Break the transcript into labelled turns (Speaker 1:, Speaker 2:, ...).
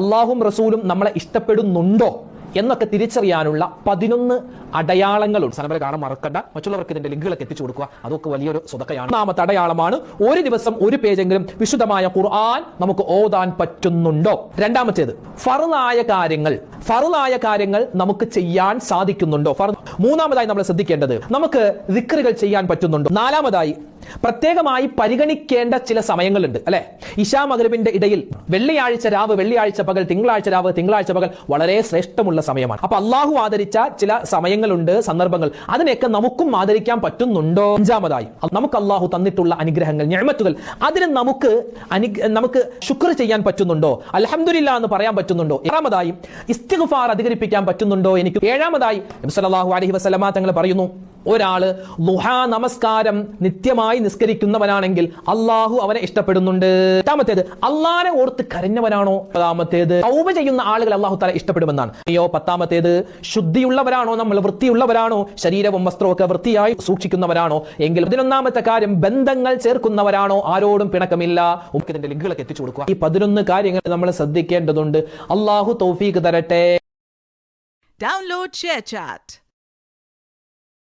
Speaker 1: അള്ളാഹും റസൂലും നമ്മളെ ഇഷ്ടപ്പെടുന്നുണ്ടോ എന്നൊക്കെ തിരിച്ചറിയാനുള്ള 11 അടയാളങ്ങളുണ്ട്. സനബല കാണാൻ മറക്കണ്ട, മറ്റുള്ളവർക്ക് ഇതിന്റെ ലിങ്കുകളൊക്കെ എത്തിച്ചു കൊടുക്കുക. അതൊക്കെ വലിയൊരു സ്വതക്കയാണ്. ഒന്നാമത്തെ അടയാളമാണ് ഒരു ദിവസം ഒരു പേജെങ്കിലും വിശുദ്ധമായ ഖുർആൻ നമുക്ക് ഓതാൻ പറ്റുന്നുണ്ടോ. രണ്ടാമത്തേത് ഫർളായ കാര്യങ്ങൾ നമുക്ക് ചെയ്യാൻ സാധിക്കുന്നുണ്ടോ. മൂന്നാമതായി നമ്മൾ ശ്രദ്ധിക്കേണ്ടത് നമുക്ക് ദിക്റുകൾ ചെയ്യാൻ പറ്റുന്നുണ്ടോ. നാലാമതായി പ്രത്യേകമായി പരിഗണിക്കേണ്ട ചില സമയങ്ങളുണ്ട് അല്ലെ. ഇശാ മഗ്രിബിന്റെ ഇടയിൽ വെള്ളിയാഴ്ച രാവ്, വെള്ളിയാഴ്ച പകൽ, തിങ്കളാഴ്ച രാവ്, തിങ്കളാഴ്ച പകൽ വളരെ ശ്രേഷ്ഠമുള്ള സമയമാണ്. അപ്പൊ അള്ളാഹു ആദരിച്ച ചില സമയങ്ങളുണ്ട്, സന്ദർഭങ്ങൾ, അതിനെയൊക്കെ നമുക്കും ആദരിക്കാൻ പറ്റുന്നുണ്ടോ. അഞ്ചാമതായി നമുക്ക് അള്ളാഹു തന്നിട്ടുള്ള അനുഗ്രഹങ്ങൾ, നിഅമത്തുകൾ, അതിന് നമുക്ക് ശുക്ർ ചെയ്യാൻ പറ്റുന്നുണ്ടോ, അൽഹംദുലില്ലാ എന്ന് പറയാൻ പറ്റുന്നുണ്ടോ. ആറാമതായി ഇസ്തിഗ്ഫാർ അധികരിപ്പിക്കാൻ പറ്റുന്നുണ്ടോ എനിക്ക്. ഏഴാമതായി നബി സല്ലല്ലാഹു അലൈഹി വസല്ലമ തങ്ങൾ പറയുന്നു, ഒരാള് ദുഹാ നമസ്കാരം നിത്യമായി നിസ്കരിക്കുന്നവനാണെങ്കിൽ അള്ളാഹു അവനെ ഇഷ്ടപ്പെടുന്നുണ്ട്. എട്ടാമത്തേത് അള്ളാഹനെ ഓർത്ത് കരഞ്ഞവനാണോ. പത്താമത്തേത് തൗബ ചെയ്യുന്ന ആളുകൾ അള്ളാഹു തആല ഇഷ്ടപ്പെടുമെന്നാണ്. പത്താമത്തേത് ശുദ്ധിയുള്ളവരാണോ, നമ്മൾ വൃത്തിയുള്ളവരാണോ, ശരീരവും വസ്ത്രവും ഒക്കെ വൃത്തിയായി സൂക്ഷിക്കുന്നവരാണോ എങ്കിൽ. 11ാമത്തെ കാര്യം ബന്ധങ്ങൾ ചേർക്കുന്നവരാണോ, ആരോടും പിണക്കമില്ല. ഇതിന്റെ ലിങ്കുകളൊക്കെ എത്തിച്ചു കൊടുക്കുക. ഈ 11 കാര്യങ്ങൾ നമ്മൾ ശ്രദ്ധിക്കേണ്ടതുണ്ട്. അള്ളാഹു തൗഫീഖ് തരട്ടെ.
Speaker 2: Download ShareChat.